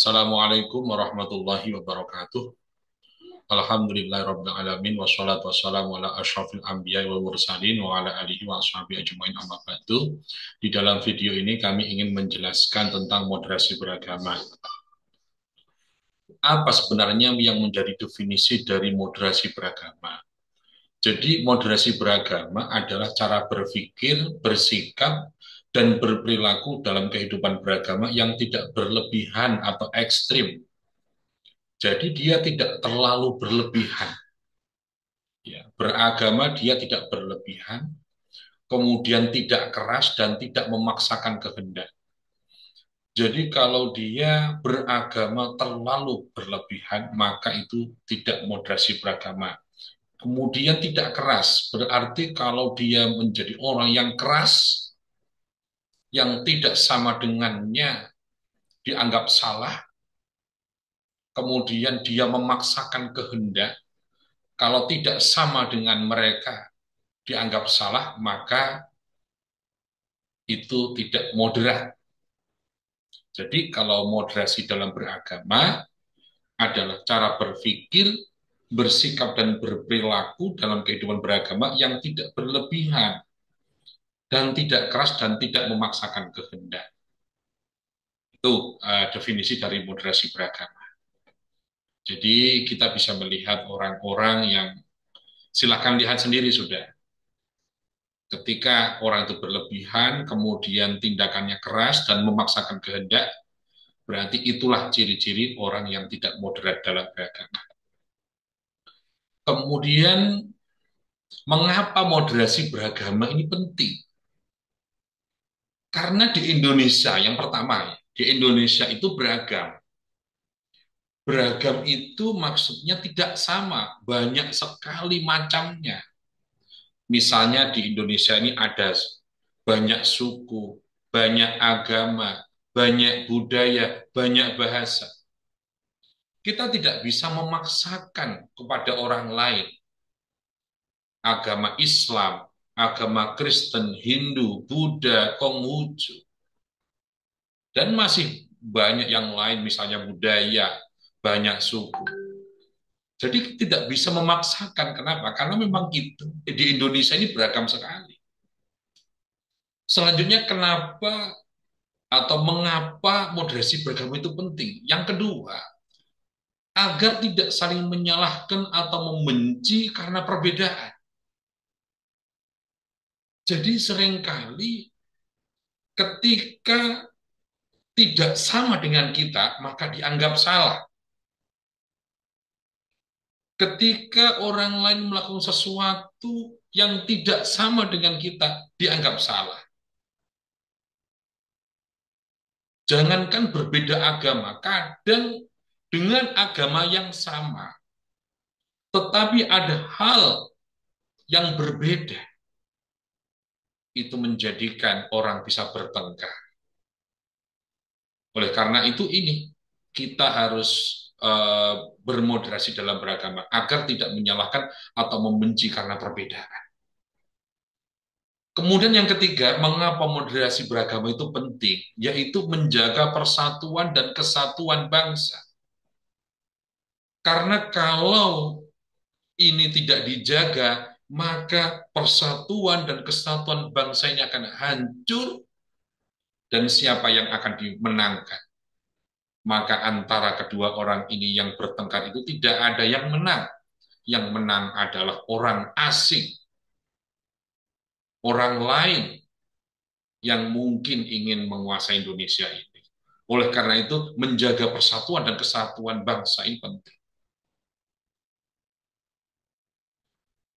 Assalamualaikum warahmatullahi wabarakatuh. Alhamdulillahirabbil alamin wassalatu wassalamu ala asyrafil anbiya'i wal mursalin wa ala alihi wa ashabihi ajmain amma ba'du. Di dalam video ini kami ingin menjelaskan tentang moderasi beragama. Apa sebenarnya yang menjadi definisi dari moderasi beragama? Jadi moderasi beragama adalah cara berpikir, bersikap, dan berperilaku dalam kehidupan beragama yang tidak berlebihan atau ekstrim. Jadi dia tidak terlalu berlebihan. Ya, beragama dia tidak berlebihan, kemudian tidak keras dan tidak memaksakan kehendak. Jadi kalau dia beragama terlalu berlebihan, maka itu tidak moderasi beragama. Kemudian tidak keras, berarti kalau dia menjadi orang yang keras, yang tidak sama dengannya dianggap salah, kemudian dia memaksakan kehendak, kalau tidak sama dengan mereka dianggap salah, maka itu tidak moderat. Jadi kalau moderasi dalam beragama adalah cara berpikir, bersikap dan berperilaku dalam kehidupan beragama yang tidak berlebihan dan tidak keras dan tidak memaksakan kehendak. Itu definisi dari moderasi beragama. Jadi kita bisa melihat orang-orang yang silakan lihat sendiri sudah. Ketika orang itu berlebihan, kemudian tindakannya keras dan memaksakan kehendak, berarti itulah ciri-ciri orang yang tidak moderat dalam beragama. Kemudian, mengapa moderasi beragama ini penting? Karena di Indonesia, yang pertama, di Indonesia itu beragam. Beragam itu maksudnya tidak sama, banyak sekali macamnya. Misalnya di Indonesia ini ada banyak suku, banyak agama, banyak budaya, banyak bahasa. Kita tidak bisa memaksakan kepada orang lain agama Islam, agama Kristen, Hindu, Buddha, Konghucu, dan masih banyak yang lain, misalnya budaya, banyak suku. Jadi tidak bisa memaksakan. Kenapa? Karena memang gitu. Di Indonesia ini beragam sekali. Selanjutnya, kenapa atau mengapa moderasi beragama itu penting? Yang kedua, agar tidak saling menyalahkan atau membenci karena perbedaan. Jadi seringkali ketika tidak sama dengan kita, maka dianggap salah. Ketika orang lain melakukan sesuatu yang tidak sama dengan kita, dianggap salah. Jangankan berbeda agama, kadang dengan agama yang sama, tetapi ada hal yang berbeda, itu menjadikan orang bisa bertengkar. Oleh karena itu kita harus bermoderasi dalam beragama agar tidak menyalahkan atau membenci karena perbedaan. Kemudian yang ketiga, mengapa moderasi beragama itu penting? Yaitu menjaga persatuan dan kesatuan bangsa. Karena kalau ini tidak dijaga, maka persatuan dan kesatuan bangsa ini akan hancur dan siapa yang akan dimenangkan? Maka antara kedua orang ini yang bertengkar itu tidak ada yang menang. Yang menang adalah orang asing, orang lain yang mungkin ingin menguasai Indonesia ini. Oleh karena itu, menjaga persatuan dan kesatuan bangsa ini penting.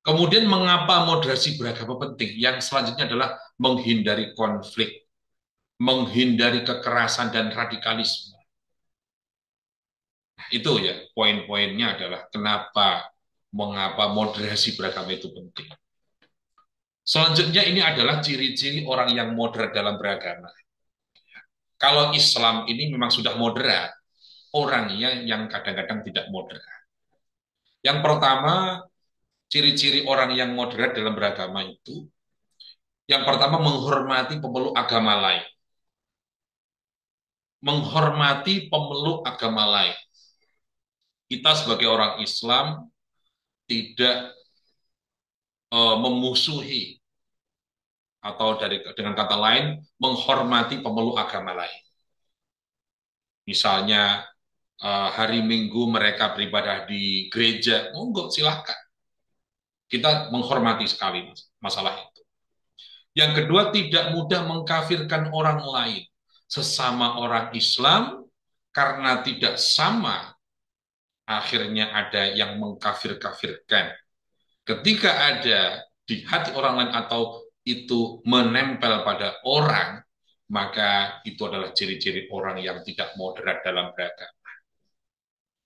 Kemudian mengapa moderasi beragama penting? Yang selanjutnya adalah menghindari konflik, menghindari kekerasan dan radikalisme. Nah, itu ya poin-poinnya adalah mengapa moderasi beragama itu penting. Selanjutnya ini adalah ciri-ciri orang yang moderat dalam beragama. Kalau Islam ini memang sudah moderat, orangnya yang kadang-kadang tidak moderat. Yang pertama, ciri-ciri orang yang moderat dalam beragama itu, yang pertama menghormati pemeluk agama lain. menghormati pemeluk agama lain. Kita sebagai orang Islam tidak memusuhi atau dengan kata lain menghormati pemeluk agama lain. Misalnya hari Minggu mereka beribadah di gereja, monggo silahkan. Kita menghormati sekali masalah itu. Yang kedua, tidak mudah mengkafirkan orang lain sesama orang Islam karena tidak sama akhirnya ada yang mengkafir-kafirkan. Ketika ada di hati orang lain atau itu menempel pada orang, maka itu adalah ciri-ciri orang yang tidak moderat dalam beragama.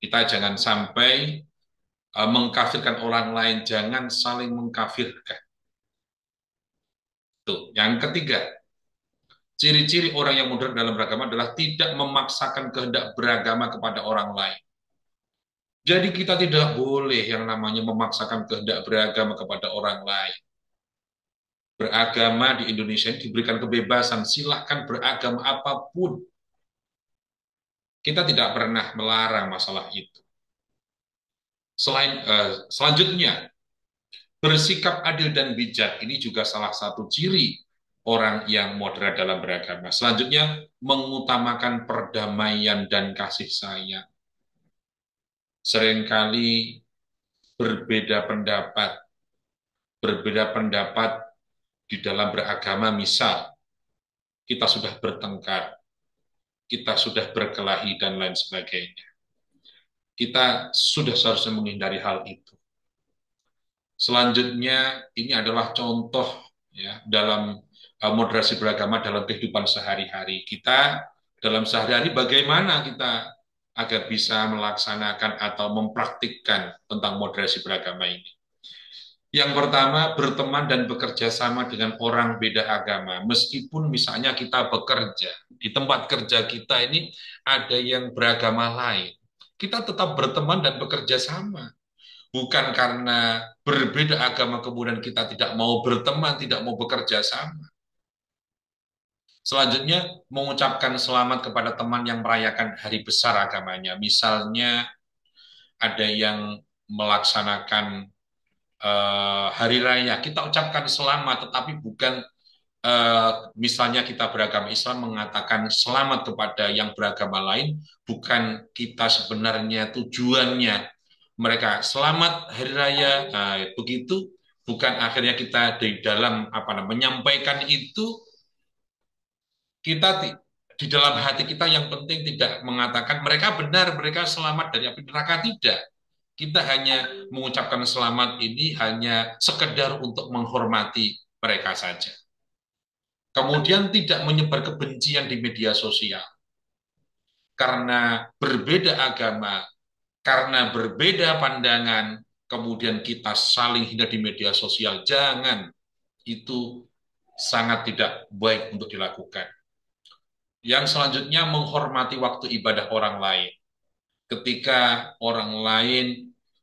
Kita jangan sampai mengkafirkan orang lain, jangan saling mengkafirkan. Tuh. Yang ketiga, ciri-ciri orang yang moderat dalam beragama adalah tidak memaksakan kehendak beragama kepada orang lain. Jadi kita tidak boleh yang namanya memaksakan kehendak beragama kepada orang lain. Beragama di Indonesia ini diberikan kebebasan, silahkan beragama apapun. Kita tidak pernah melarang masalah itu. Selanjutnya, bersikap adil dan bijak ini juga salah satu ciri orang yang moderat dalam beragama. Selanjutnya, mengutamakan perdamaian dan kasih sayang. Seringkali berbeda pendapat, di dalam beragama, misal kita sudah bertengkar, kita sudah berkelahi dan lain sebagainya. Kita sudah seharusnya menghindari hal itu. Selanjutnya, ini adalah contoh ya dalam moderasi beragama dalam kehidupan sehari-hari. Kita dalam sehari-hari bagaimana kita agar bisa melaksanakan atau mempraktikkan tentang moderasi beragama ini. Yang pertama, berteman dan bekerja sama dengan orang beda agama. Meskipun misalnya kita bekerja, di tempat kerja kita ini ada yang beragama lain. Kita tetap berteman dan bekerja sama. Bukan karena berbeda agama kemudian kita tidak mau berteman, tidak mau bekerja sama. Selanjutnya, mengucapkan selamat kepada teman yang merayakan hari besar agamanya. Misalnya, ada yang melaksanakan hari raya, kita ucapkan selamat, tetapi bukan misalnya kita beragama Islam mengatakan selamat kepada yang beragama lain, bukan kita sebenarnya tujuannya mereka selamat hari raya, begitu, bukan akhirnya kita di dalam menyampaikan itu kita di dalam hati kita yang penting tidak mengatakan mereka benar, mereka selamat dari api neraka, tidak. Kita hanya mengucapkan selamat ini hanya sekedar untuk menghormati mereka saja. Kemudian tidak menyebar kebencian di media sosial. Karena berbeda agama, karena berbeda pandangan, kemudian kita saling hina di media sosial. Jangan, itu sangat tidak baik untuk dilakukan. Yang selanjutnya, menghormati waktu ibadah orang lain. Ketika orang lain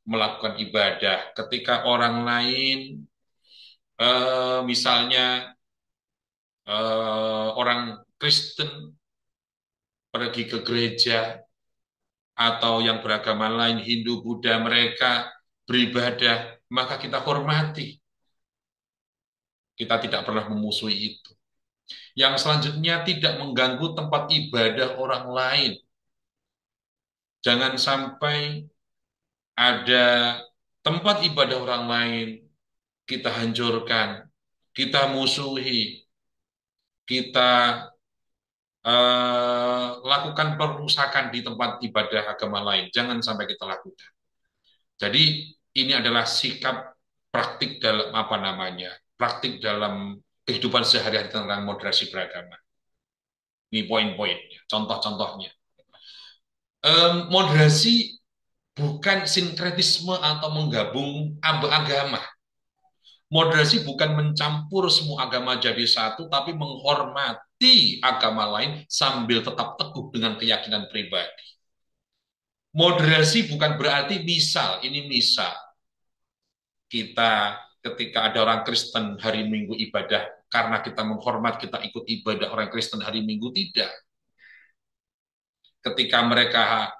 melakukan ibadah, ketika orang lain misalnya orang Kristen pergi ke gereja, atau yang beragama lain, Hindu, Buddha, mereka beribadah, maka kita hormati. Kita tidak pernah memusuhi itu. Yang selanjutnya, tidak mengganggu tempat ibadah orang lain. Jangan sampai ada tempat ibadah orang lain kita hancurkan, kita musuhi, kita lakukan perusakan di tempat ibadah agama lain. Jangan sampai kita lakukan. Jadi ini adalah sikap praktik dalam praktik dalam kehidupan sehari-hari tentang moderasi beragama. Ini poin-poinnya, contoh-contohnya. Moderasi bukan sinkretisme atau menggabung agama. Moderasi bukan mencampur semua agama jadi satu, tapi menghormati agama lain sambil tetap teguh dengan keyakinan pribadi. Moderasi bukan berarti misal kita ketika ada orang Kristen hari Minggu ibadah, karena kita menghormat, kita ikut ibadah orang Kristen hari Minggu, tidak. ketika mereka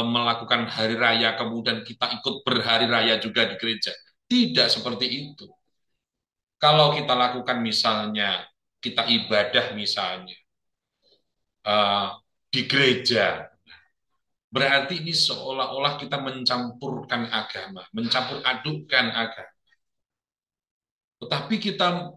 melakukan hari raya, kemudian kita ikut berhari raya juga di gereja. Tidak seperti itu. Kalau kita lakukan misalnya, kita ibadah misalnya eh, di gereja, berarti ini seolah-olah kita mencampurkan agama, mencampur adukkan agama. Tetapi kita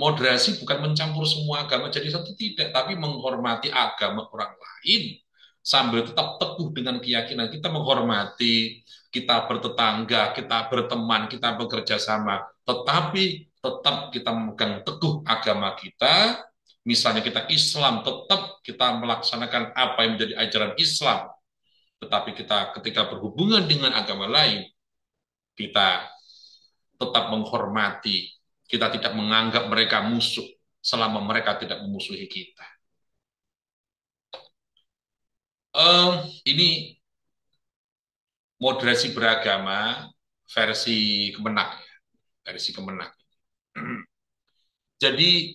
moderasi bukan mencampur semua agama jadi satu, tidak, tapi menghormati agama orang lain sambil tetap teguh dengan keyakinan kita, menghormati, kita bertetangga, kita berteman, kita bekerja sama, tetapi tetap kita memegang teguh agama kita. Misalnya kita Islam, tetap kita melaksanakan apa yang menjadi ajaran Islam, tetapi kita ketika berhubungan dengan agama lain, kita tetap menghormati, kita tidak menganggap mereka musuh selama mereka tidak memusuhi kita. Ini moderasi beragama versi Kemenak, ya, versi Kemenak. Jadi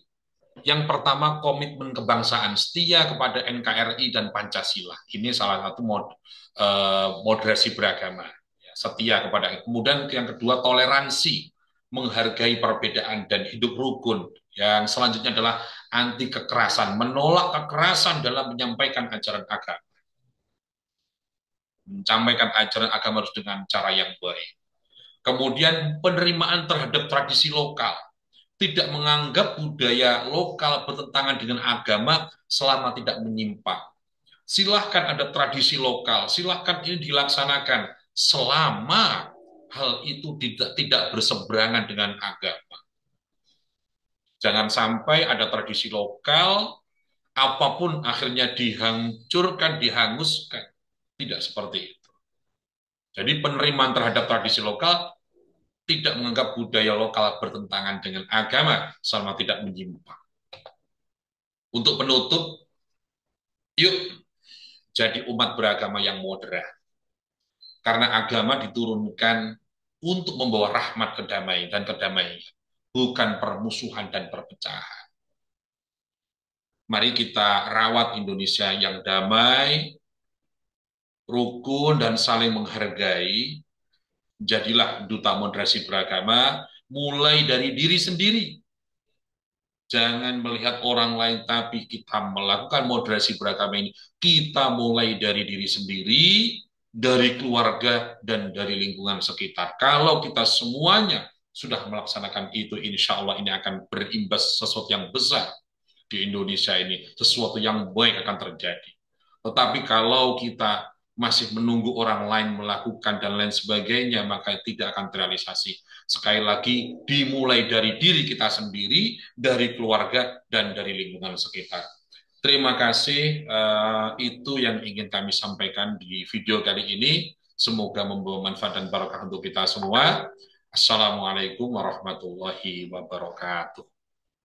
yang pertama, komitmen kebangsaan, setia kepada NKRI dan Pancasila. Ini salah satu moderasi beragama, ya, setia kepada. Kemudian yang kedua, toleransi, menghargai perbedaan dan hidup rukun. Yang selanjutnya adalah anti kekerasan, menolak kekerasan dalam menyampaikan ajaran agama. Menyampaikan ajaran agama harus dengan cara yang baik. Kemudian penerimaan terhadap tradisi lokal, tidak menganggap budaya lokal bertentangan dengan agama selama tidak menyimpang. Silahkan ada tradisi lokal, silahkan ini dilaksanakan selama hal itu tidak berseberangan dengan agama. Jangan sampai ada tradisi lokal, apapun akhirnya dihancurkan, dihanguskan. Tidak seperti itu. Jadi penerimaan terhadap tradisi lokal, tidak menganggap budaya lokal bertentangan dengan agama selama tidak menyimpang. Untuk penutup, yuk jadi umat beragama yang moderat. Karena agama diturunkan untuk membawa rahmat kedamaian dan kedamaian, bukan permusuhan dan perpecahan. Mari kita rawat Indonesia yang damai, rukun, dan saling menghargai. Jadilah duta moderasi beragama, mulai dari diri sendiri. Jangan melihat orang lain, tapi kita melakukan moderasi beragama ini. Kita mulai dari diri sendiri, dari keluarga, dan dari lingkungan sekitar. Kalau kita semuanya sudah melaksanakan itu, insya Allah ini akan berimbas sesuatu yang besar di Indonesia ini. Sesuatu yang baik akan terjadi. Tetapi kalau kita masih menunggu orang lain melakukan dan lain sebagainya, maka tidak akan terrealisasi. Sekali lagi, dimulai dari diri kita sendiri, dari keluarga, dan dari lingkungan sekitar. Terima kasih, itu yang ingin kami sampaikan di video kali ini. Semoga membawa manfaat dan barokah untuk kita semua. Assalamualaikum warahmatullahi wabarakatuh.